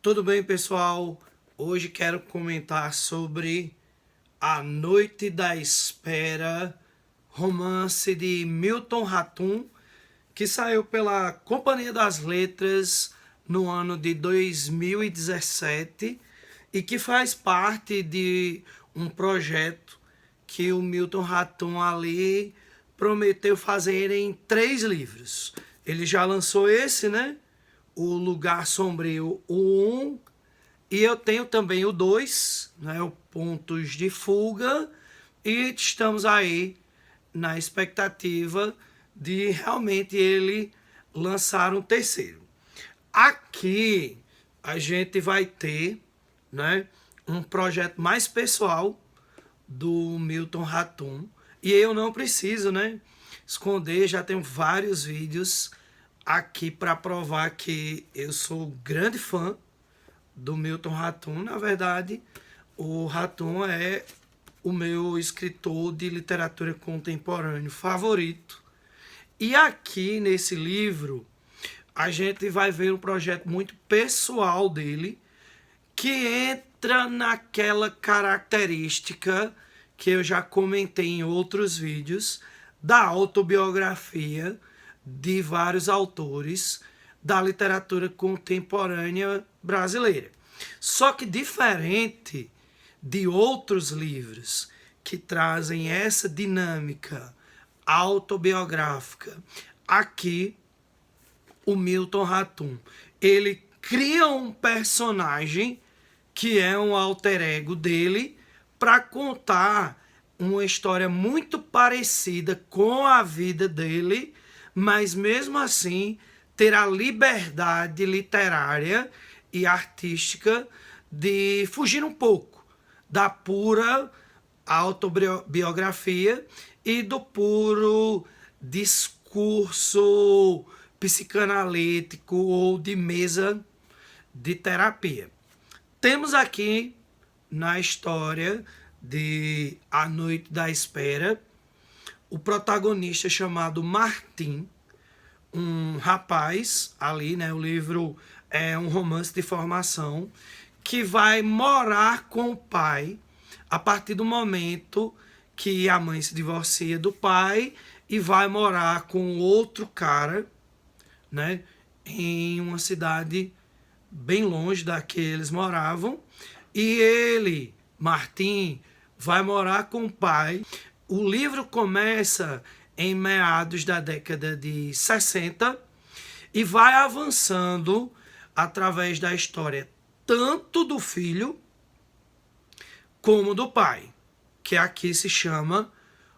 Tudo bem, pessoal? Hoje quero comentar sobre A Noite da Espera, romance de Milton Ratum, que saiu pela Companhia das Letras no ano de 2017 e que faz parte de um projeto que o Milton Ratum ali prometeu fazer em 3 livros. Ele já lançou esse, né? O Lugar Sombrio, o 1, e eu tenho também o 2, né, o Pontos de Fuga, e estamos aí na expectativa de realmente ele lançar um terceiro. Aqui a gente vai ter, né, um projeto mais pessoal do Milton Ratum, e eu não preciso, né, esconder, já tenho vários vídeos aqui para provar que eu sou grande fã do Milton Ratum. Na verdade, o Ratum é o meu escritor de literatura contemporânea favorito. E aqui nesse livro, a gente vai ver um projeto muito pessoal dele, que entra naquela característica que eu já comentei em outros vídeos, da autobiografia de vários autores da literatura contemporânea brasileira. Só que diferente de outros livros que trazem essa dinâmica autobiográfica, aqui o Milton Ratum, ele cria um personagem que é um alter ego dele para contar uma história muito parecida com a vida dele, mas mesmo assim ter a liberdade literária e artística de fugir um pouco da pura autobiografia e do puro discurso psicanalítico ou de mesa de terapia. Temos aqui na história de A Noite da Espera o protagonista chamado Martim, um rapaz ali, né? O livro é um romance de formação que vai morar com o pai a partir do momento que a mãe se divorcia do pai e vai morar com outro cara, né? Em uma cidade bem longe da que eles moravam. E ele, Martim, vai morar com o pai. O livro começa em meados da década de 60 e vai avançando através da história tanto do filho como do pai, que aqui se chama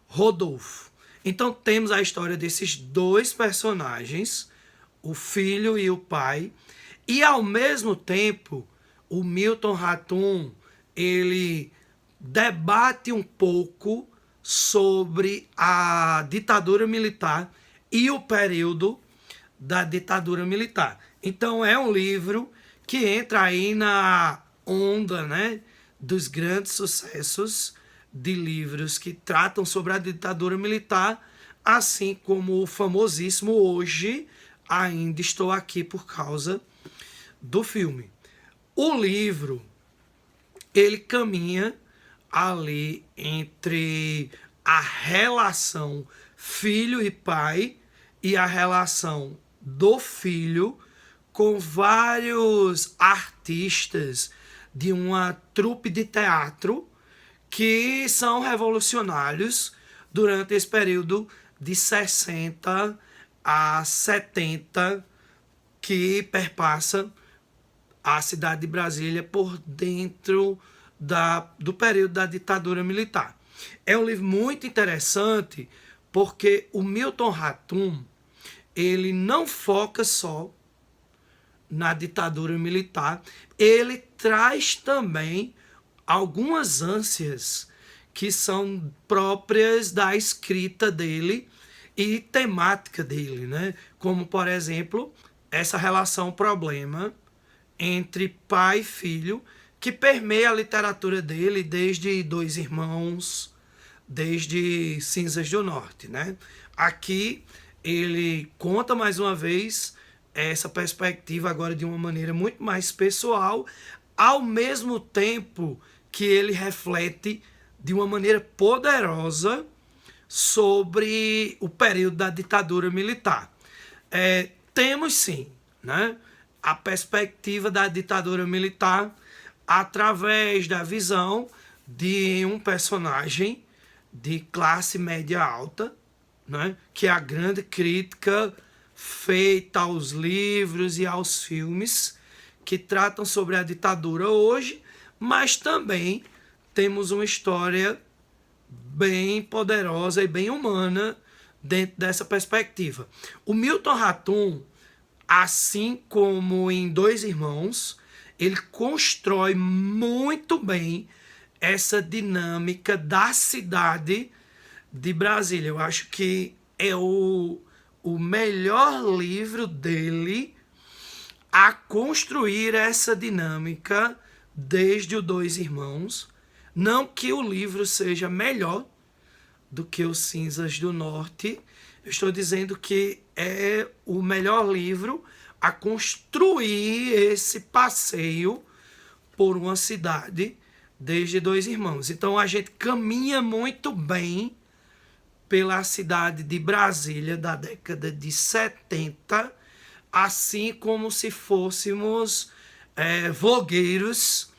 Rodolfo. Então temos a história desses dois personagens, o filho e o pai, e ao mesmo tempo o Milton Ratum ele debate um pouco sobre a ditadura militar e o período da ditadura militar. Então é um livro que entra aí na onda, né, dos grandes sucessos de livros que tratam sobre a ditadura militar, assim como o famosíssimo Hoje Ainda Estou Aqui por causa do filme. O livro ele caminha ali entre a relação filho e pai e a relação do filho com vários artistas de uma trupe de teatro que são revolucionários durante esse período de 60 a 70 que perpassa a cidade de Brasília por dentro do período da ditadura militar. É um livro muito interessante porque o Milton Ratum ele não foca só na ditadura militar, ele traz também algumas ânsias que são próprias da escrita dele e temática dele, né? Como, por exemplo, essa relação problema entre pai e filho, que permeia a literatura dele desde Dois Irmãos, desde Cinzas do Norte, né? Aqui ele conta mais uma vez essa perspectiva agora de uma maneira muito mais pessoal, ao mesmo tempo que ele reflete de uma maneira poderosa sobre o período da ditadura militar. Temos sim, né, a perspectiva da ditadura militar através da visão de um personagem de classe média alta, né, que é a grande crítica feita aos livros e aos filmes que tratam sobre a ditadura hoje, mas também temos uma história bem poderosa e bem humana dentro dessa perspectiva. O Milton Ratum, assim como em Dois Irmãos, ele constrói muito bem essa dinâmica da cidade de Brasília. Eu acho que é o melhor livro dele a construir essa dinâmica desde o Dois Irmãos. Não que o livro seja melhor do que os Cinzas do Norte, eu estou dizendo que é o melhor livro a construir esse passeio por uma cidade desde Dois Irmãos. Então a gente caminha muito bem pela cidade de Brasília da década de 70, assim como se fôssemos vogueiros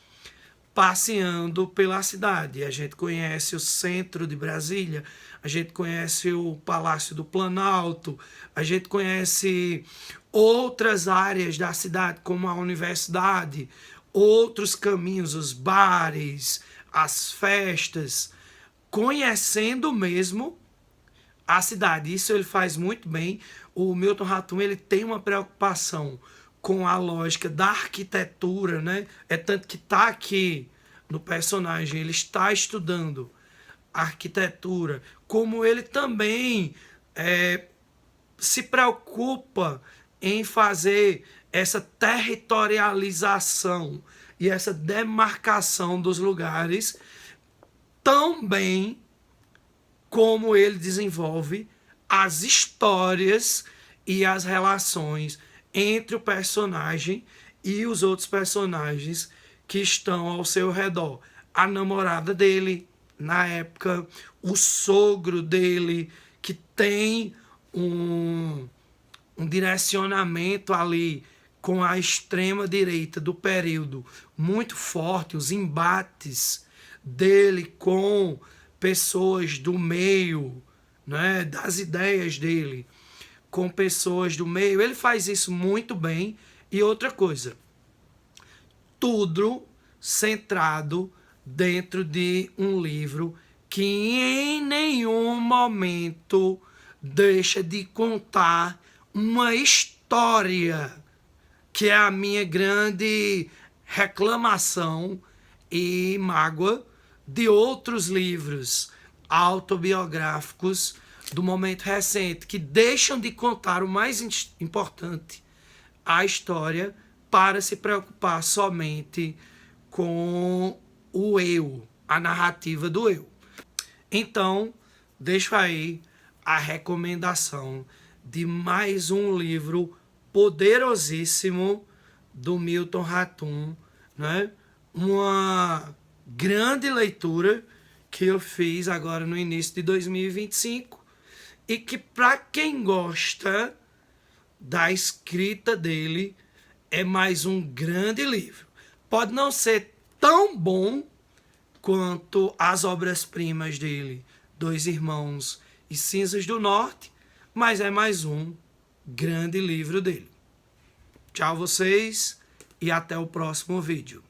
passeando pela cidade. A gente conhece o centro de Brasília, a gente conhece o Palácio do Planalto, a gente conhece outras áreas da cidade, como a universidade, outros caminhos, os bares, as festas, conhecendo mesmo a cidade. Isso ele faz muito bem. O Milton Ratum, ele tem uma preocupação com a lógica da arquitetura, né? É tanto que está aqui no personagem, ele está estudando arquitetura, como ele também se preocupa em fazer essa territorialização e essa demarcação dos lugares tão bem como ele desenvolve as histórias e as relações entre o personagem e os outros personagens que estão ao seu redor. A namorada dele, na época, o sogro dele, que tem um direcionamento ali com a extrema-direita do período muito forte, os embates dele com pessoas do meio, né, das ideias dele, com pessoas do meio. Ele faz isso muito bem. E outra coisa, tudo centrado dentro de um livro que em nenhum momento deixa de contar uma história, que é a minha grande reclamação e mágoa de outros livros autobiográficos do momento recente, que deixam de contar o mais importante, a história, para se preocupar somente com o eu, a narrativa do eu. Então, deixo aí a recomendação de mais um livro poderosíssimo do Milton Ratum, né? Uma grande leitura que eu fiz agora no início de 2025 e que, para quem gosta da escrita dele, é mais um grande livro. Pode não ser tão bom quanto as obras-primas dele, Dois Irmãos e Cinzas do Norte, mas é mais um grande livro dele. Tchau vocês e até o próximo vídeo.